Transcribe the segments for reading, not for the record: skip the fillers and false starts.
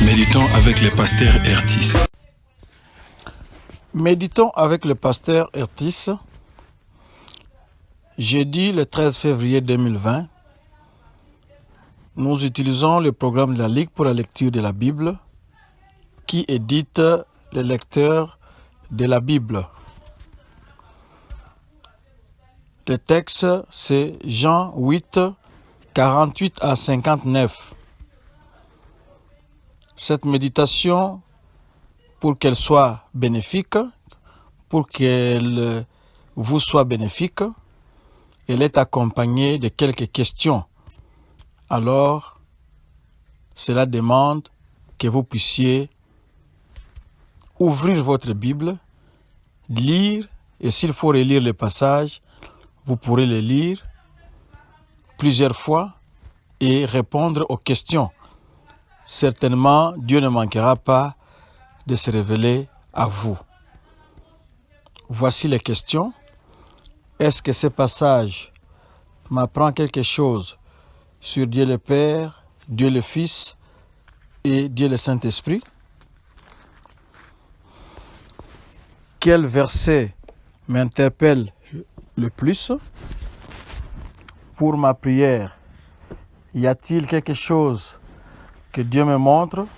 Méditons avec le pasteur Ertis. Méditons avec le pasteur Ertis. Jeudi le 13 février 2020, nous utilisons le programme de la Ligue pour la lecture de la Bible qui édite les lecteurs de la Bible. Le texte, c'est Jean 8, 48 à 59. Cette méditation, pour qu'elle soit bénéfique, pour qu'elle vous soit bénéfique, elle est accompagnée de quelques questions. Alors, cela demande que vous puissiez ouvrir votre Bible, lire, et s'il faut relire le passage, vous pourrez le lire plusieurs fois et répondre aux questions. Certainement, Dieu ne manquera pas de se révéler à vous. Voici les questions. Est-ce que ce passage m'apprend quelque chose sur Dieu le Père, Dieu le Fils et Dieu le Saint-Esprit? Quel verset m'interpelle le plus? Pour ma prière, y a-t-il quelque chose que Dieu me montre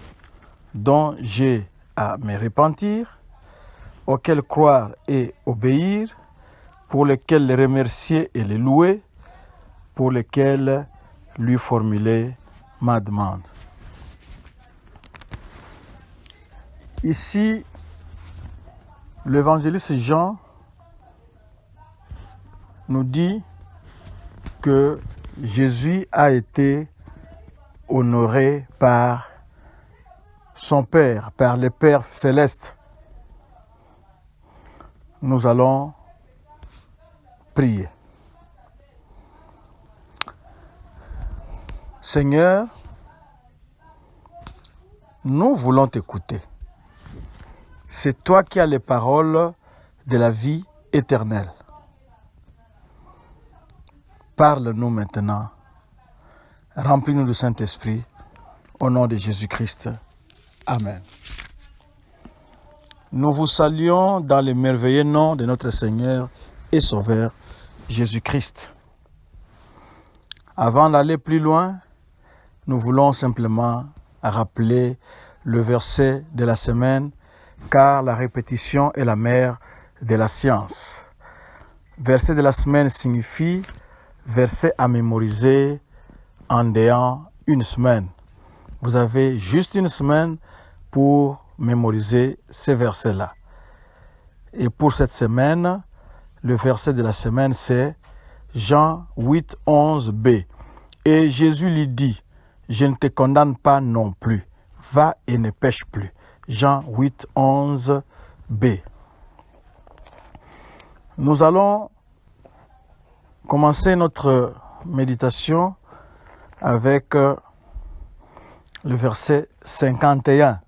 dont j'ai à me repentir, auquel croire et obéir, pour lequel le remercier et le louer, pour lequel lui formuler ma demande? Ici, l'évangéliste Jean nous dit que Jésus a été honoré par son Père, par le Père céleste. Nous allons prier. Seigneur, nous voulons t'écouter. C'est toi qui as les paroles de la vie éternelle. Parle-nous maintenant. Remplis-nous du Saint-Esprit. Au nom de Jésus-Christ. Amen. Nous vous saluons dans le merveilleux nom de notre Seigneur et Sauveur Jésus-Christ. Avant d'aller plus loin, nous voulons simplement rappeler le verset de la semaine, car la répétition est la mère de la science. Verset de la semaine signifie verset à mémoriser en ayant une semaine. Vous avez juste une semaine pour mémoriser ces versets-là. Et pour cette semaine, le verset de la semaine, c'est Jean 8, 11b. Et Jésus lui dit, je ne te condamne pas non plus. Va et ne pêche plus. Jean 8, 11b. Nous allons commencer notre méditation avec le verset 51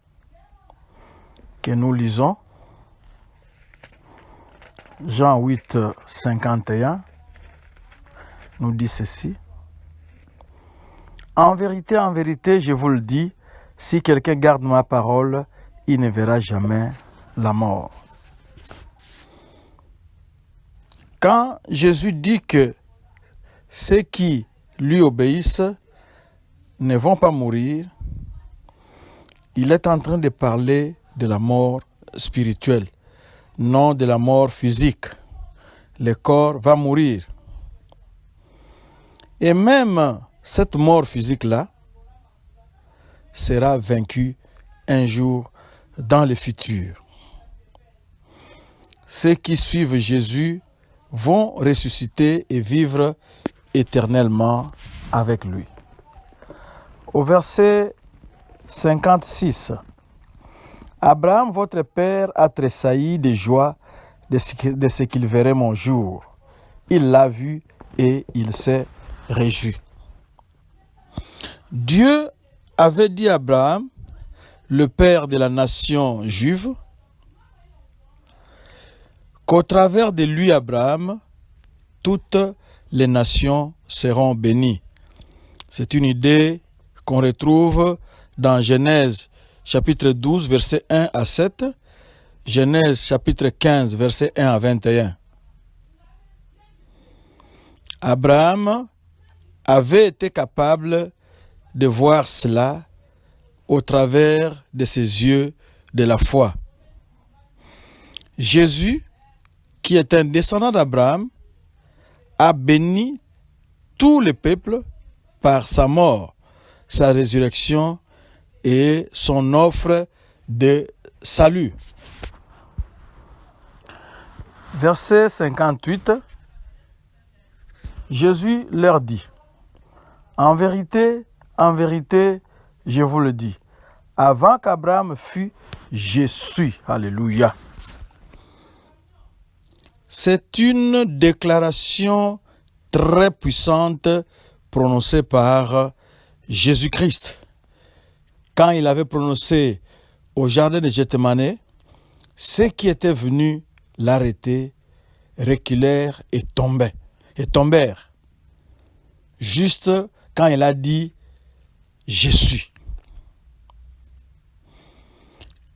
que nous lisons. Jean 8, 51 nous dit ceci. En vérité, je vous le dis, si quelqu'un garde ma parole, il ne verra jamais la mort. Quand Jésus dit que ceux qui lui obéissent ne vont pas mourir, il est en train de parler de la mort spirituelle, non de la mort physique. Le corps va mourir. Et même cette mort physique-là sera vaincue un jour dans le futur. Ceux qui suivent Jésus vont ressusciter et vivre éternellement avec lui. Au verset 56, Abraham, votre père, a tressailli de joie de ce qu'il verrait mon jour. Il l'a vu et il s'est réjoui. Dieu avait dit à Abraham, le père de la nation juive, qu'au travers de lui, Abraham, toutes les nations seront bénies. C'est une idée qu'on retrouve dans Genèse chapitre 12, versets 1 à 7, Genèse chapitre 15, versets 1 à 21. Abraham avait été capable de voir cela au travers de ses yeux de la foi. Jésus, qui est un descendant d'Abraham, a béni tous les peuples par sa mort, sa résurrection et son offre de salut. Verset 58, Jésus leur dit, en vérité, je vous le dis, avant qu'Abraham fût, je suis. Alléluia. C'est une déclaration très puissante prononcée par Jésus-Christ. Quand il avait prononcé au jardin de Gethsémane, ceux qui étaient venus l'arrêter reculèrent et tombèrent. Juste quand il a dit « Je suis ».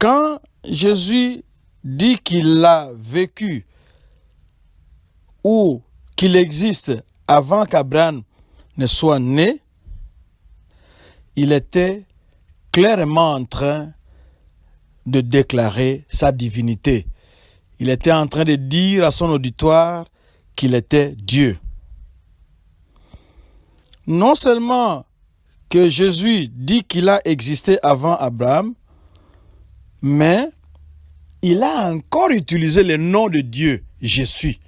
Quand Jésus dit qu'il a vécu ou qu'il existe avant qu'Abraham ne soit né, il était clairement en train de déclarer sa divinité. Il était en train de dire à son auditoire qu'il était Dieu. Non seulement que Jésus dit qu'il a existé avant Abraham, mais il a encore utilisé le nom de Dieu, je suis.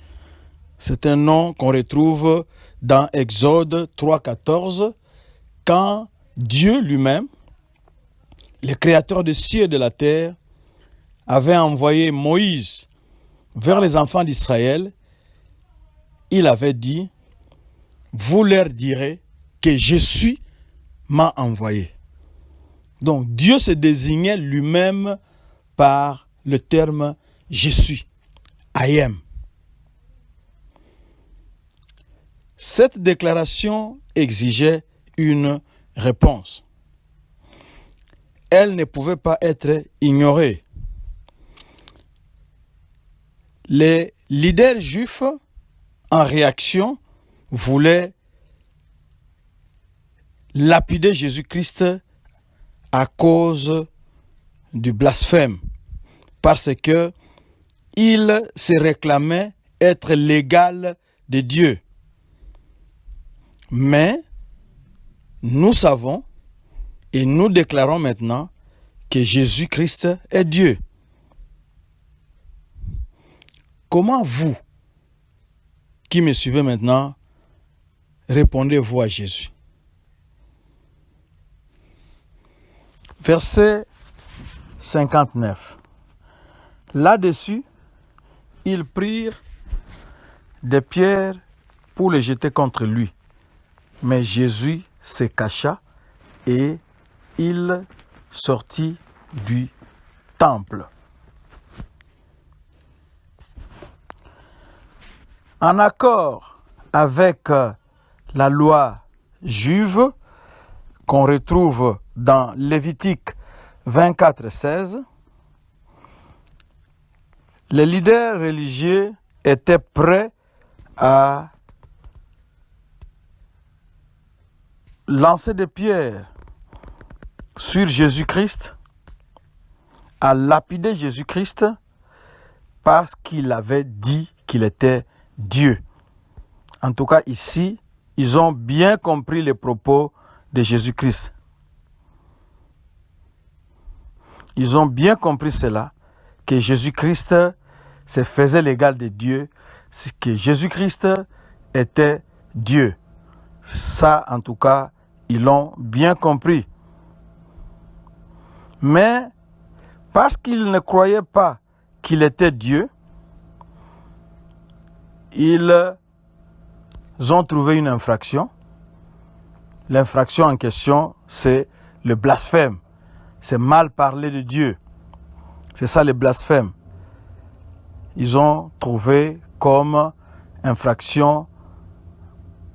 C'est un nom qu'on retrouve dans Exode 3,14, quand Dieu lui-même, le créateur des cieux et de la terre, avait envoyé Moïse vers les enfants d'Israël. Il avait dit, vous leur direz que je suis m'a envoyé. Donc Dieu se désignait lui-même par le terme je suis, I am. Cette déclaration exigeait une réponse. Elle ne pouvait pas être ignorée. Les leaders juifs, en réaction, voulaient lapider Jésus-Christ à cause du blasphème, parce que il se réclamait être l'égal de Dieu. Mais nous savons et nous déclarons maintenant que Jésus-Christ est Dieu. Comment vous, qui me suivez maintenant, répondez-vous à Jésus? Verset 59. Là-dessus, ils prirent des pierres pour les jeter contre lui. Mais Jésus se cacha et il sortit du temple. En accord avec la loi juive qu'on retrouve dans Lévitique 24:16, les leaders religieux étaient prêts à lancer des pierres sur Jésus-Christ, à lapider Jésus-Christ parce qu'il avait dit qu'il était Dieu. En tout cas, ici, ils ont bien compris les propos de Jésus-Christ. Ils ont bien compris cela, que Jésus-Christ se faisait l'égal de Dieu, que Jésus-Christ était Dieu. Ça, en tout cas, ils l'ont bien compris. Mais, parce qu'ils ne croyaient pas qu'il était Dieu, ils ont trouvé une infraction. L'infraction en question, c'est le blasphème. C'est mal parler de Dieu. C'est ça le blasphème. Ils ont trouvé comme infraction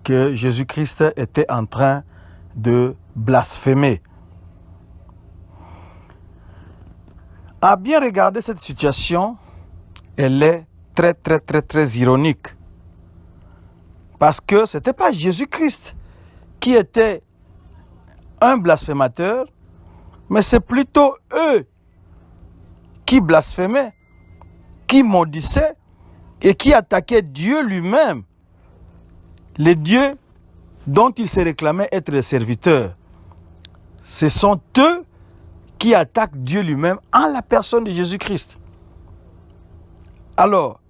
que Jésus-Christ était en train de blasphémer. À bien regarder cette situation, elle est très ironique. Parce que ce n'était pas Jésus-Christ qui était un blasphémateur, mais c'est plutôt eux qui blasphémaient, qui maudissaient et qui attaquaient Dieu lui-même, le Dieu dont ils se réclamaient être les serviteurs. Ce sont eux qui attaquent Dieu lui-même en la personne de Jésus-Christ. Alors,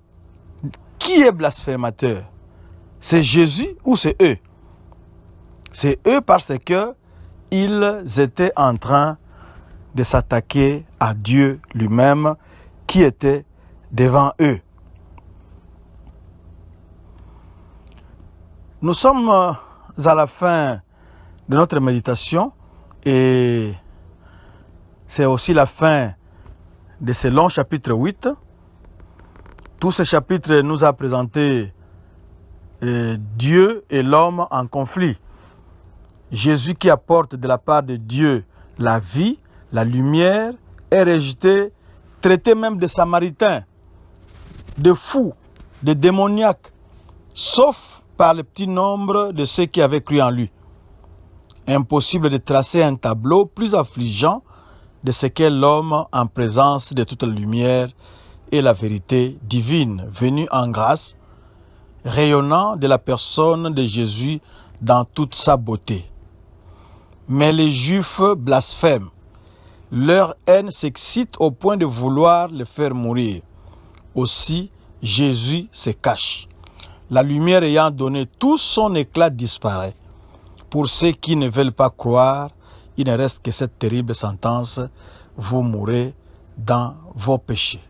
qui est blasphémateur? C'est Jésus ou c'est eux? C'est eux parce que ils étaient en train de s'attaquer à Dieu lui-même qui était devant eux. Nous sommes à la fin de notre méditation et c'est aussi la fin de ce long chapitre 8. Tout ce chapitre nous a présenté Dieu et l'homme en conflit. Jésus qui apporte de la part de Dieu la vie, la lumière, est rejeté, traité même de Samaritains, de fous, de démoniaques, sauf par le petit nombre de ceux qui avaient cru en lui. Impossible de tracer un tableau plus affligeant de ce qu'est l'homme en présence de toute la lumière et la vérité divine venue en grâce, rayonnant de la personne de Jésus dans toute sa beauté. Mais les Juifs blasphèment. Leur haine s'excite au point de vouloir le faire mourir. Aussi, Jésus se cache. La lumière ayant donné tout son éclat disparaît. Pour ceux qui ne veulent pas croire, il ne reste que cette terrible sentence: vous mourrez dans vos péchés.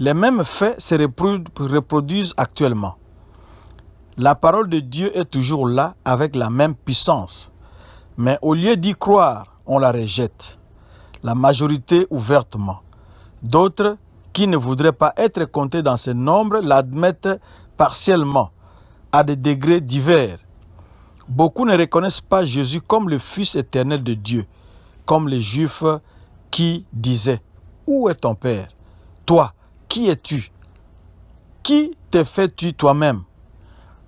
Les mêmes faits se reproduisent actuellement. La parole de Dieu est toujours là avec la même puissance. Mais au lieu d'y croire, on la rejette. La majorité ouvertement. D'autres qui ne voudraient pas être comptés dans ce nombre l'admettent partiellement, à des degrés divers. Beaucoup ne reconnaissent pas Jésus comme le Fils éternel de Dieu, comme les Juifs qui disaient: où est ton Père? Toi, qui es-tu? Qui te fais-tu toi-même?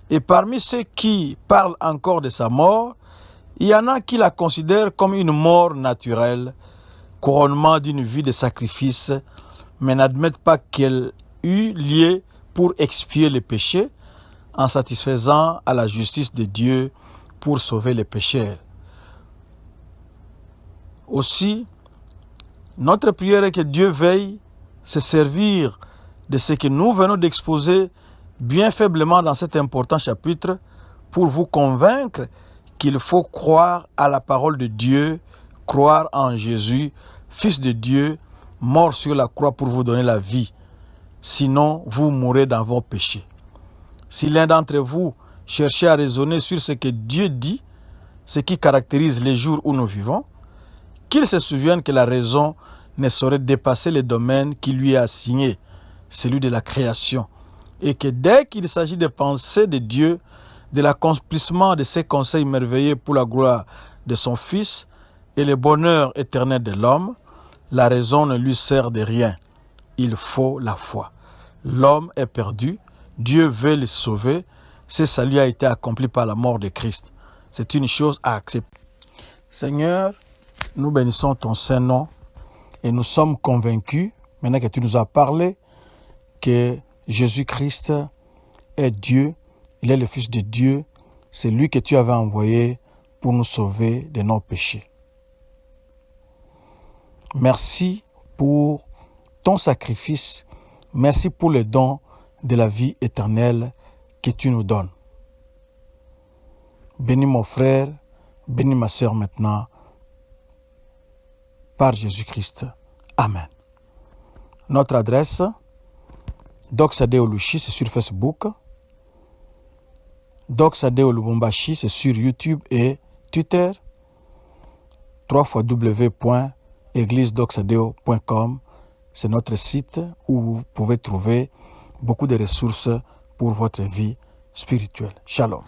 Et parmi ceux qui parlent encore de sa mort, il y en a qui la considèrent comme une mort naturelle, couronnement d'une vie de sacrifice, mais n'admettent pas qu'elle eut lieu pour expier les péchés, en satisfaisant à la justice de Dieu pour sauver les pécheurs. Aussi, notre prière est que Dieu veille se servir de ce que nous venons d'exposer bien faiblement dans cet important chapitre pour vous convaincre qu'il faut croire à la parole de Dieu, croire en Jésus, Fils de Dieu, mort sur la croix pour vous donner la vie. Sinon, vous mourrez dans vos péchés. Si l'un d'entre vous cherchait à raisonner sur ce que Dieu dit, ce qui caractérise les jours où nous vivons, qu'il se souvienne que la raison ne saurait dépasser le domaine qui lui est assigné, celui de la création, et que dès qu'il s'agit de pensées de Dieu, de l'accomplissement de ses conseils merveilleux pour la gloire de son Fils et le bonheur éternel de l'homme, la raison ne lui sert de rien. Il faut la foi. L'homme est perdu, Dieu veut le sauver, ce salut a été accompli par la mort de Christ. C'est une chose à accepter. Seigneur, nous bénissons ton Saint-Nom et nous sommes convaincus, maintenant que tu nous as parlé, que Jésus-Christ est Dieu, il est le Fils de Dieu, c'est lui que tu avais envoyé pour nous sauver de nos péchés. Merci pour ton sacrifice, merci pour le don de la vie éternelle que tu nous donnes. Bénis mon frère, bénis ma sœur maintenant, par Jésus-Christ. Amen. Notre adresse, Doxadeo Lushi, c'est sur Facebook. Doxadeo Lubumbashi, c'est sur YouTube et Twitter. www.églisedoxadeo.com, c'est notre site où vous pouvez trouver beaucoup de ressources pour votre vie spirituelle. Shalom.